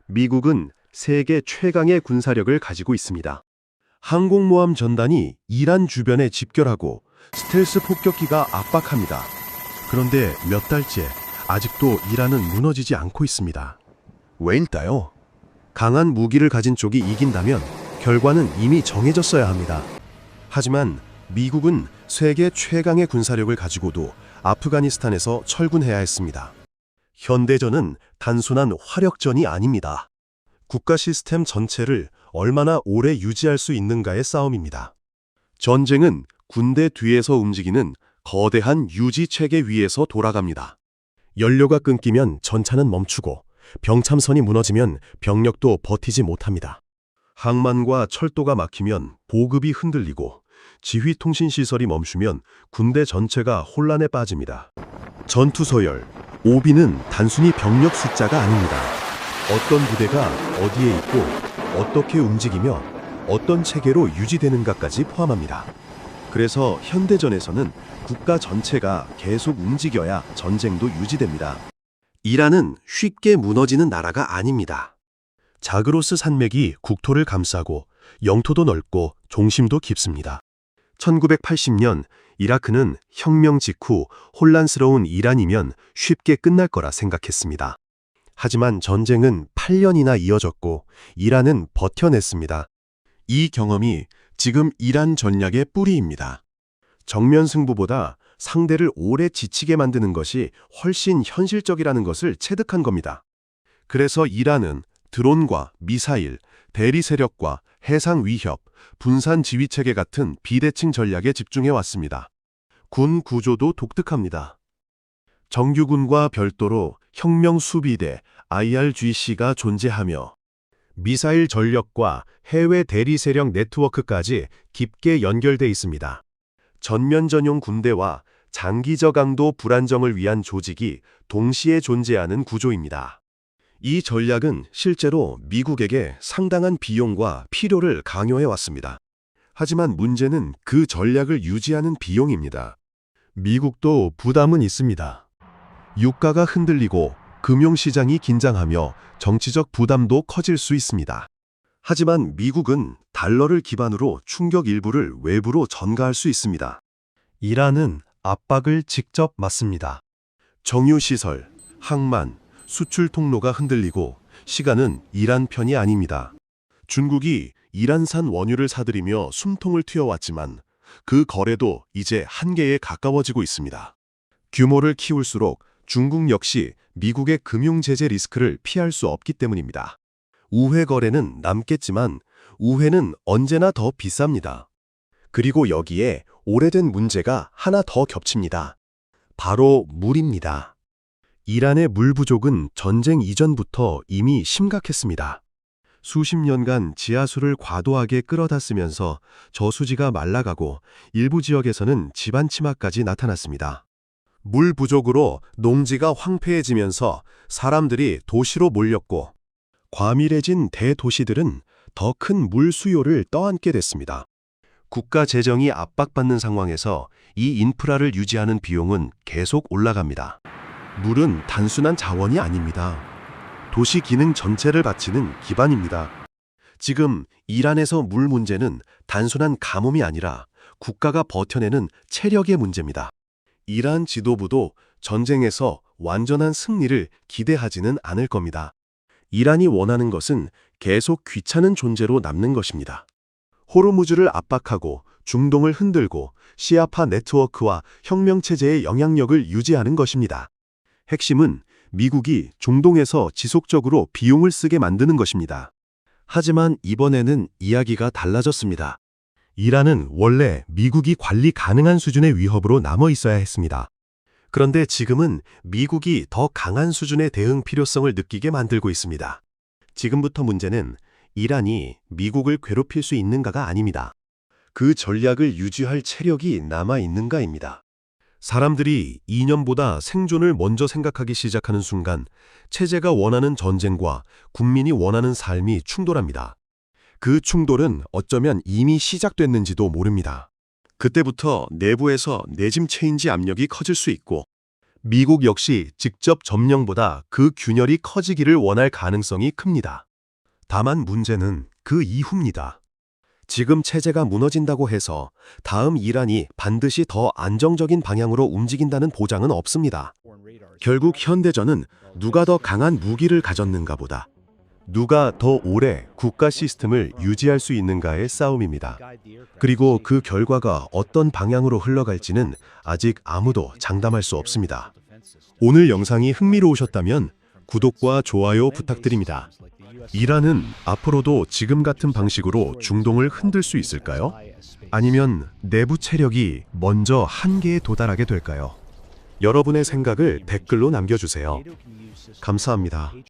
미국은 세계 최강의 군사력을 가지고 있습니다. 항공모함 전단이 이란 주변에 집결하고 스텔스 폭격기가 압박합니다. 그런데 몇 달째 아직도 이란은 무너지지 않고 있습니다. 왜일까요? 강한 무기를 가진 쪽이 이긴다면 결과는 이미 정해졌어야 합니다. 하지만 미국은 세계 최강의 군사력을 가지고도 아프가니스탄에서 철군해야 했습니다. 현대전은 단순한 화력전이 아닙니다. 국가 시스템 전체를 얼마나 오래 유지할 수 있는가의 싸움입니다. 전쟁은 군대 뒤에서 움직이는 거대한 유지체계 위에서 돌아갑니다. 연료가 끊기면 전차는 멈추고 병참선이 무너지면 병력도 버티지 못합니다. 항만과 철도가 막히면 보급이 흔들리고 지휘통신시설이 멈추면 군대 전체가 혼란에 빠집니다. 전투서열, 오비는 단순히 병력 숫자가 아닙니다. 어떤 부대가 어디에 있고 어떻게 움직이며 어떤 체계로 유지되는가까지 포함합니다. 그래서 현대전에서는 국가 전체가 계속 움직여야 전쟁도 유지됩니다. 이란은 쉽게 무너지는 나라가 아닙니다. 자그로스 산맥이 국토를 감싸고 영토도 넓고 중심도 깊습니다. 1980년 이라크는 혁명 직후 혼란스러운 이란이면 쉽게 끝날 거라 생각했습니다. 하지만 전쟁은 8년이나 이어졌고 이란은 버텨냈습니다. 이 경험이 지금 이란 전략의 뿌리입니다. 정면 승부보다 상대를 오래 지치게 만드는 것이 훨씬 현실적이라는 것을 체득한 겁니다. 그래서 이란은 드론과 미사일, 대리 세력과 해상 위협, 분산 지휘체계 같은 비대칭 전략에 집중해 왔습니다. 군 구조도 독특합니다. 정규군과 별도로 혁명 수비대 IRGC가 존재하며 미사일 전력과 해외 대리 세력 네트워크까지 깊게 연결돼 있습니다. 전면 전용 군대와 장기적 강도 불안정을 위한 조직이 동시에 존재하는 구조입니다. 이 전략은 실제로 미국에게 상당한 비용과 필요를 강요해 왔습니다. 하지만 문제는 그 전략을 유지하는 비용입니다. 미국도 부담은 있습니다. 유가가 흔들리고 금융시장이 긴장하며 정치적 부담도 커질 수 있습니다. 하지만 미국은 달러를 기반으로 충격 일부를 외부로 전가할 수 있습니다. 이란은 압박을 직접 맞습니다. 정유시설, 항만, 수출 통로가 흔들리고 시간은 이란 편이 아닙니다. 중국이 이란산 원유를 사들이며 숨통을 트여왔지만 그 거래도 이제 한계에 가까워지고 있습니다. 규모를 키울수록 중국 역시 미국의 금융제재 리스크를 피할 수 없기 때문입니다. 우회 거래는 남겠지만 우회는 언제나 더 비쌉니다. 그리고 여기에 오래된 문제가 하나 더 겹칩니다. 바로 물입니다. 이란의 물 부족은 전쟁 이전부터 이미 심각했습니다. 수십 년간 지하수를 과도하게 끌어다 쓰면서 저수지가 말라가고 일부 지역에서는 지반 침하까지 나타났습니다. 물 부족으로 농지가 황폐해지면서 사람들이 도시로 몰렸고 과밀해진 대도시들은 더 큰 물 수요를 떠안게 됐습니다. 국가 재정이 압박받는 상황에서 이 인프라를 유지하는 비용은 계속 올라갑니다. 물은 단순한 자원이 아닙니다. 도시 기능 전체를 바치는 기반입니다. 지금 이란에서 물 문제는 단순한 가뭄이 아니라 국가가 버텨내는 체력의 문제입니다. 이란 지도부도 전쟁에서 완전한 승리를 기대하지는 않을 겁니다. 이란이 원하는 것은 계속 귀찮은 존재로 남는 것입니다. 호르무즈를 압박하고 중동을 흔들고 시아파 네트워크와 혁명체제의 영향력을 유지하는 것입니다. 핵심은 미국이 중동에서 지속적으로 비용을 쓰게 만드는 것입니다. 하지만 이번에는 이야기가 달라졌습니다. 이란은 원래 미국이 관리 가능한 수준의 위협으로 남아 있어야 했습니다. 그런데 지금은 미국이 더 강한 수준의 대응 필요성을 느끼게 만들고 있습니다. 지금부터 문제는 이란이 미국을 괴롭힐 수 있는가가 아닙니다. 그 전략을 유지할 체력이 남아 있는가입니다. 사람들이 이념보다 생존을 먼저 생각하기 시작하는 순간 체제가 원하는 전쟁과 국민이 원하는 삶이 충돌합니다. 그 충돌은 어쩌면 이미 시작됐는지도 모릅니다. 그때부터 내부에서 내짐 체인지 압력이 커질 수 있고 미국 역시 직접 점령보다 그 균열이 커지기를 원할 가능성이 큽니다. 다만 문제는 그 이후입니다. 지금 체제가 무너진다고 해서 다음 이란이 반드시 더 안정적인 방향으로 움직인다는 보장은 없습니다. 결국 현대전은 누가 더 강한 무기를 가졌는가 보다 누가 더 오래 국가 시스템을 유지할 수 있는가의 싸움입니다. 그리고 그 결과가 어떤 방향으로 흘러갈지는 아직 아무도 장담할 수 없습니다. 오늘 영상이 흥미로우셨다면 구독과 좋아요 부탁드립니다. 이란은 앞으로도 지금 같은 방식으로 중동을 흔들 수 있을까요? 아니면 내부 체력이 먼저 한계에 도달하게 될까요? 여러분의 생각을 댓글로 남겨주세요. 감사합니다.